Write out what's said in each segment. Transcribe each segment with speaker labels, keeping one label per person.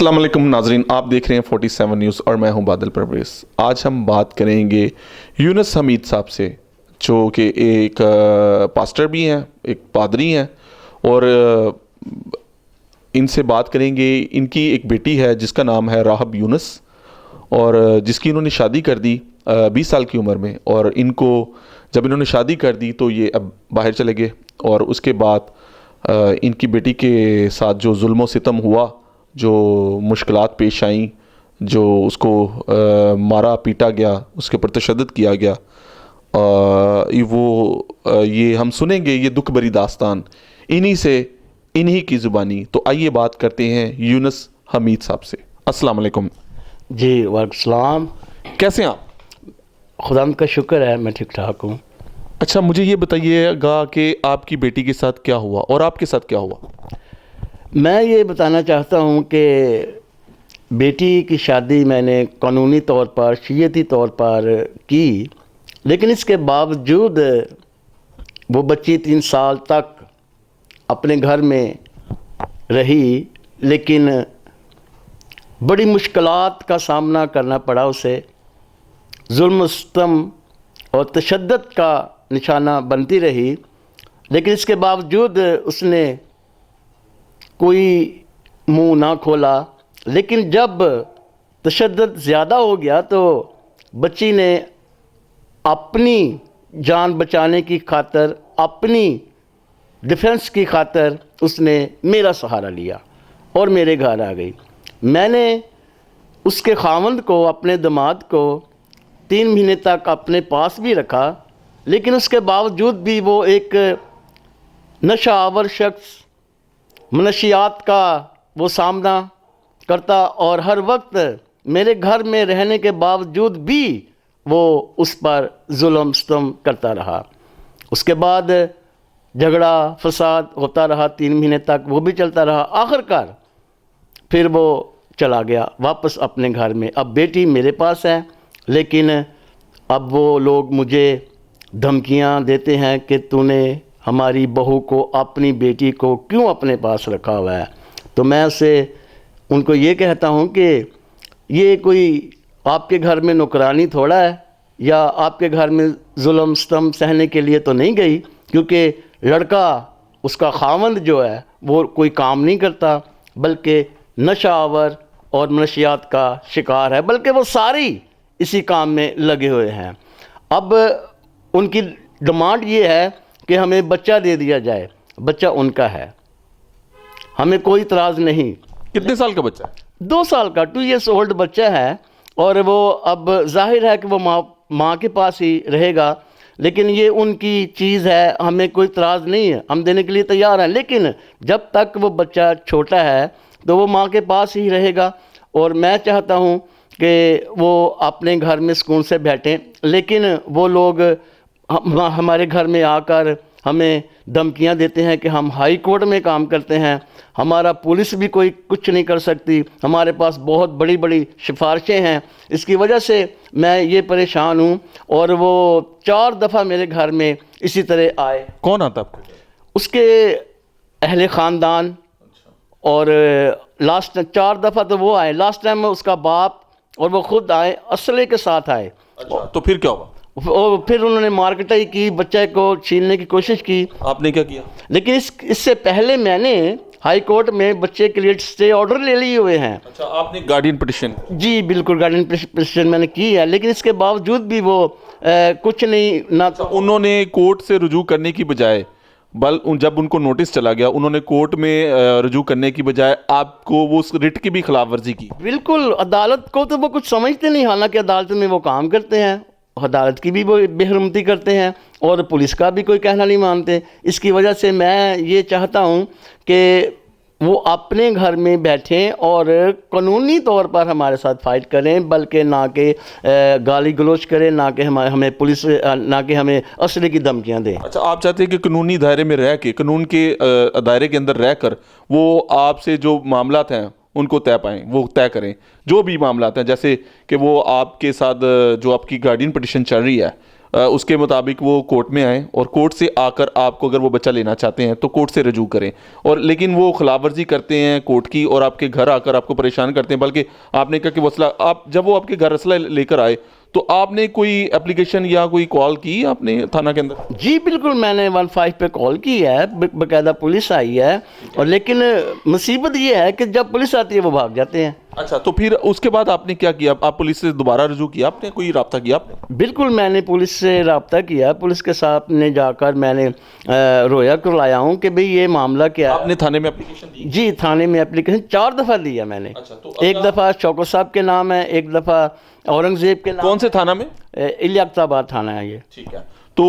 Speaker 1: السلام علیکم ناظرین، آپ دیکھ رہے ہیں 47 نیوز اور میں ہوں بادل پرویز۔ آج ہم بات کریں گے یونس حمید صاحب سے، جو کہ ایک پاسٹر بھی ہیں، ایک پادری ہیں، اور ان سے بات کریں گے۔ ان کی ایک بیٹی ہے جس کا نام ہے راہب یونس، اور جس کی انہوں نے شادی کر دی 20 سال کی عمر میں، اور ان کو جب انہوں نے شادی کر دی تو یہ اب باہر چلے گئے، اور اس کے بعد ان کی بیٹی کے ساتھ جو ظلم و ستم ہوا، جو مشکلات پیش آئیں، جو اس کو مارا پیٹا گیا، اس کے اوپر تشدد کیا گیا، یہ ہم سنیں گے، یہ دکھ بری داستان انہی کی زبانی۔ تو آئیے بات کرتے ہیں یونس حمید صاحب سے۔ السلام علیکم
Speaker 2: جی وعلیکم السلام۔
Speaker 1: کیسے ہیں آپ؟
Speaker 2: خدا کا شکر ہے، میں ٹھیک ٹھاک ہوں۔
Speaker 1: اچھا، مجھے یہ بتائیے گا کہ آپ کی بیٹی کے ساتھ کیا ہوا اور آپ کے ساتھ کیا ہوا؟
Speaker 2: میں یہ بتانا چاہتا ہوں کہ بیٹی کی شادی میں نے قانونی طور پر، شریعتی طور پر کی، لیکن اس کے باوجود وہ بچی 3 سال تک اپنے گھر میں رہی، لیکن بڑی مشکلات کا سامنا کرنا پڑا اسے۔ ظلم و ستم اور تشدد کا نشانہ بنتی رہی، لیکن اس کے باوجود اس نے کوئی منہ نہ کھولا۔ لیکن جب تشدد زیادہ ہو گیا تو بچی نے اپنی جان بچانے کی خاطر، اپنی ڈیفنس کی خاطر اس نے میرا سہارا لیا اور میرے گھر آ گئی۔ میں نے اس کے خاوند کو، اپنے داماد کو 3 مہینے تک اپنے پاس بھی رکھا، لیکن اس کے باوجود بھی وہ ایک نشہ آور شخص، منشیات کا وہ سامنا کرتا، اور ہر وقت میرے گھر میں رہنے کے باوجود بھی وہ اس پر ظلم ستم کرتا رہا۔ اس کے بعد جھگڑا فساد ہوتا رہا، 3 مہینے تک وہ بھی چلتا رہا۔ آخر کار پھر وہ چلا گیا واپس اپنے گھر میں۔ اب بیٹی میرے پاس ہے، لیکن اب وہ لوگ مجھے دھمکیاں دیتے ہیں کہ تو نے ہماری بہو کو، اپنی بیٹی کو کیوں اپنے پاس رکھا ہوا ہے؟ تو میں ان کو یہ کہتا ہوں کہ یہ کوئی آپ کے گھر میں نوکرانی تھوڑا ہے، یا آپ کے گھر میں ظلم ستم سہنے کے لیے تو نہیں گئی، کیونکہ لڑکا، اس کا خاوند جو ہے وہ کوئی کام نہیں کرتا، بلکہ نشہ آور اور منشیات کا شکار ہے، بلکہ وہ ساری اسی کام میں لگے ہوئے ہیں۔ اب ان کی ڈیمانڈ یہ ہے کہ ہمیں بچہ دے دیا جائے۔ بچہ ان کا ہے، ہمیں کوئی اعتراض نہیں۔
Speaker 1: کتنے سال کا بچہ ہے؟
Speaker 2: 2 سال کا، 2 ایئرس اولڈ بچہ ہے، اور وہ اب ظاہر ہے کہ وہ ماں کے پاس ہی رہے گا، لیکن یہ ان کی چیز ہے، ہمیں کوئی اعتراض نہیں ہے، ہم دینے کے لیے تیار ہیں، لیکن جب تک وہ بچہ چھوٹا ہے تو وہ ماں کے پاس ہی رہے گا، اور میں چاہتا ہوں کہ وہ اپنے گھر میں سکون سے بیٹھیں۔ لیکن وہ لوگ ہمارے گھر میں آ کر ہمیں دھمکیاں دیتے ہیں کہ ہم ہائی کورٹ میں کام کرتے ہیں، ہمارا پولیس بھی کوئی کچھ نہیں کر سکتی، ہمارے پاس بہت بڑی بڑی سفارشیں ہیں۔ اس کی وجہ سے میں یہ پریشان ہوں، اور وہ 4 دفعہ میرے گھر میں اسی طرح آئے۔
Speaker 1: کون آتا آپ کے؟
Speaker 2: اس کے اہل خاندان، اور لاسٹ 4 دفعہ تو وہ آئے، لاسٹ ٹائم اس کا باپ اور وہ خود آئے، اسلحے کے ساتھ آئے۔
Speaker 1: تو پھر کیا ہوا؟
Speaker 2: اور پھر انہوں نے مارکٹائی کی، بچے کو چھیننے کی کوشش کی۔
Speaker 1: آپ نے کیا کیا؟
Speaker 2: لیکن اس سے پہلے میں نے ہائی کورٹ میں بچے کے لیے اسٹے آرڈر لے لیے ہوئے ہیں۔
Speaker 1: اچھا، آپ نے گارڈین پٹیشن؟
Speaker 2: جی بالکل، گارڈین پٹیشن میں نے کی ہے، لیکن اس کے باوجود بھی وہ کچھ نہیں، نہ تو
Speaker 1: انہوں نے کورٹ سے رجوع کرنے کی بجائے، جب ان کو نوٹس چلا گیا، انہوں نے کورٹ میں رجوع کرنے کی بجائے آپ کو وہ اس رٹ کی بھی خلاف ورزی کی۔
Speaker 2: بالکل، عدالت کو تو وہ کچھ سمجھتے نہیں، حالانکہ عدالت میں وہ کام کرتے ہیں، عدالت کی بھی وہ بے حرمتی کرتے ہیں، اور پولیس کا بھی کوئی کہنا نہیں مانتے۔ اس کی وجہ سے میں یہ چاہتا ہوں کہ وہ اپنے گھر میں بیٹھیں اور قانونی طور پر ہمارے ساتھ فائٹ کریں، بلکہ نہ کہ گالی گلوچ کریں، نہ کہ ہمیں پولیس، نہ کہ ہمیں اسلحے کی دھمکیاں دیں۔
Speaker 1: اچھا، آپ چاہتے ہیں کہ قانونی دائرے میں رہ کے، قانون کے دائرے کے اندر رہ کر وہ آپ سے جو معاملات ہیں ان کو طے پائیں، وہ طے کریں جو بھی معاملات ہیں، جیسے کہ وہ آپ کے ساتھ جو آپ کی گارڈین پٹیشن چل رہی ہے اس کے مطابق وہ کورٹ میں آئیں اور کورٹ سے آ کر آپ کو اگر وہ بچہ لینا چاہتے ہیں تو کورٹ سے رجوع کریں، اور لیکن وہ خلاف ورزی کرتے ہیں کورٹ کی اور آپ کے گھر آ کر آپ کو پریشان کرتے ہیں، بلکہ آپ نے کہا کہ وصلہ آپ جب وہ آپ کے گھر اسلحہ لے کر آئے تو آپ نے کوئی اپلیکیشن یا کوئی کال کی آپ نے تھانہ کے اندر؟
Speaker 2: جی بالکل، میں نے 15 پہ کال کی ہے، باقاعدہ پولیس آئی ہے، اور لیکن مصیبت یہ ہے کہ جب پولیس آتی ہے وہ بھاگ جاتے ہیں۔
Speaker 1: اچھا، تو پھر اس کے بعد آپ نے کیا کیا؟ آپ پولیس سے دوبارہ رجوع کیا؟ آپ نے کوئی رابطہ کیا آپ نے؟
Speaker 2: بالکل، میں نے پولیس سے رابطہ کیا، پولیس کے ساتھ نے جا کر میں نے رویا کرلایا ہوں کہ بھئی یہ معاملہ کیا
Speaker 1: آپ نے تھانے میں اپلیکیشن دی؟
Speaker 2: جی، تھانے میں اپلیکیشن 4 دفعہ دیا میں نے۔
Speaker 1: اچھا، تو
Speaker 2: ایک دفعہ شوکت صاحب کے نام ہے، ایک دفعہ اورنگزیب کے نام۔
Speaker 1: کون سے تھانہ میں؟
Speaker 2: الیاقت آباد تھانہ ہے یہ۔
Speaker 1: ٹھیک ہے، تو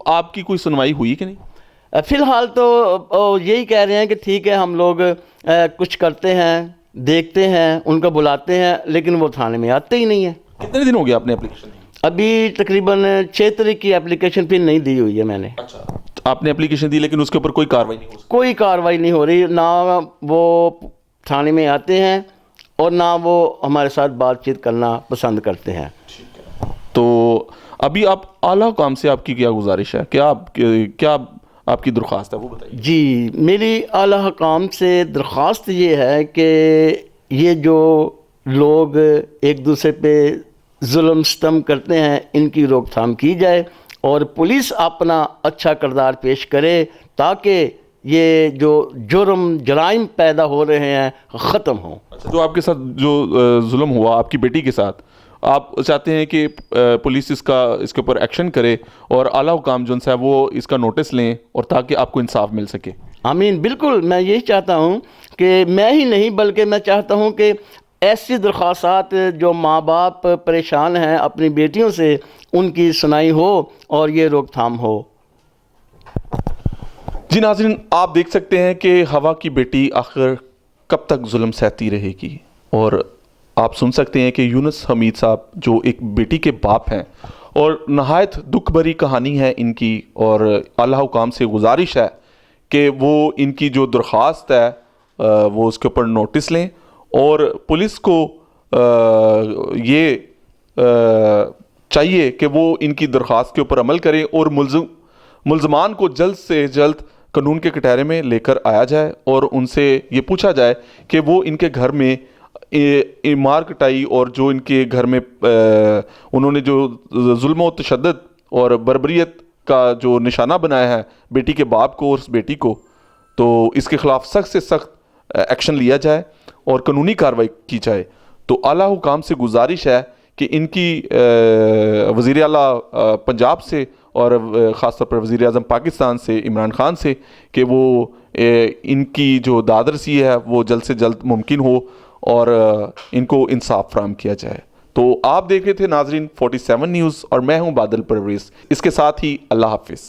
Speaker 1: آپ کی کوئی سنوائی ہوئی کہ نہیں؟
Speaker 2: فی الحال تو یہی کہہ رہے ہیں کہ ٹھیک ہے، ہم لوگ کچھ کرتے ہیں، دیکھتے ہیں، ان کو بلاتے ہیں، لیکن وہ تھانے میں آتے ہی نہیں ہیں۔
Speaker 1: کتنے دن ہو گیا آپ نے اپلیکیشن دی؟
Speaker 2: ابھی تقریباً 6 تاریخ کی اپلیکیشن پھر نہیں دی ہوئی ہے میں نے۔
Speaker 1: اچھا، آپ نے اپلیکیشن دی لیکن اس کے اوپر کوئی کاروائی نہیں ہو سکی؟
Speaker 2: کوئی کاروائی نہیں ہو رہی، نہ وہ تھانے میں آتے ہیں اور نہ وہ ہمارے ساتھ بات چیت کرنا پسند کرتے ہیں۔
Speaker 1: تو ابھی آپ اعلیٰ حکام سے آپ کی کیا گزارش ہے؟ کیا آپ کی درخواست ہے وہ بتائیے؟
Speaker 2: جی، میری اعلیٰ حکام سے درخواست یہ ہے کہ یہ جو لوگ ایک دوسرے پہ ظلم ستم کرتے ہیں ان کی روک تھام کی جائے اور پولیس اپنا اچھا کردار پیش کرے تاکہ یہ جو جرائم پیدا ہو رہے ہیں ختم ہوں۔
Speaker 1: اچھا، جو آپ کے ساتھ جو ظلم ہوا آپ کی بیٹی کے ساتھ، آپ چاہتے ہیں کہ پولیس اس کے اوپر ایکشن کرے اور اعلیٰ حکام جو ہے وہ اس کا نوٹس لیں اور تاکہ آپ کو انصاف مل سکے؟
Speaker 2: آمین، بالکل، میں یہی چاہتا ہوں کہ میں ہی نہیں بلکہ میں چاہتا ہوں کہ ایسی درخواستات جو ماں باپ پریشان ہیں اپنی بیٹیوں سے، ان کی سنائی ہو اور یہ روک تھام ہو۔
Speaker 1: جی ناظرین، آپ دیکھ سکتے ہیں کہ ہوا کی بیٹی آخر کب تک ظلم سہتی رہے گی، اور آپ سن سکتے ہیں کہ یونس حمید صاحب جو ایک بیٹی کے باپ ہیں اور نہایت دکھ بھری کہانی ہے ان کی، اور اعلیٰ حکام سے گزارش ہے کہ وہ ان کی جو درخواست ہے وہ اس کے اوپر نوٹس لیں اور پولیس کو یہ چاہیے کہ وہ ان کی درخواست کے اوپر عمل کریں اور ملزمان کو جلد سے جلد قانون کے کٹہرے میں لے کر آیا جائے اور ان سے یہ پوچھا جائے کہ وہ ان کے گھر میں مار کٹائی اور جو ان کے گھر میں انہوں نے جو ظلم و تشدد اور بربریت کا جو نشانہ بنایا ہے بیٹی کے باپ کو اور اس بیٹی کو، تو اس کے خلاف سخت سے سخت ایکشن لیا جائے اور قانونی کارروائی کی جائے۔ تو اعلیٰ حکام سے گزارش ہے کہ ان کی وزیر اعلیٰ پنجاب سے اور خاص طور پر وزیر اعظم پاکستان سے عمران خان سے کہ وہ ان کی جو دادرسی ہے وہ جلد سے جلد ممکن ہو اور ان کو انصاف فراہم کیا جائے۔ تو آپ دیکھ رہے تھے ناظرین 47 نیوز اور میں ہوں بادل پرویز، اس کے ساتھ ہی اللہ حافظ۔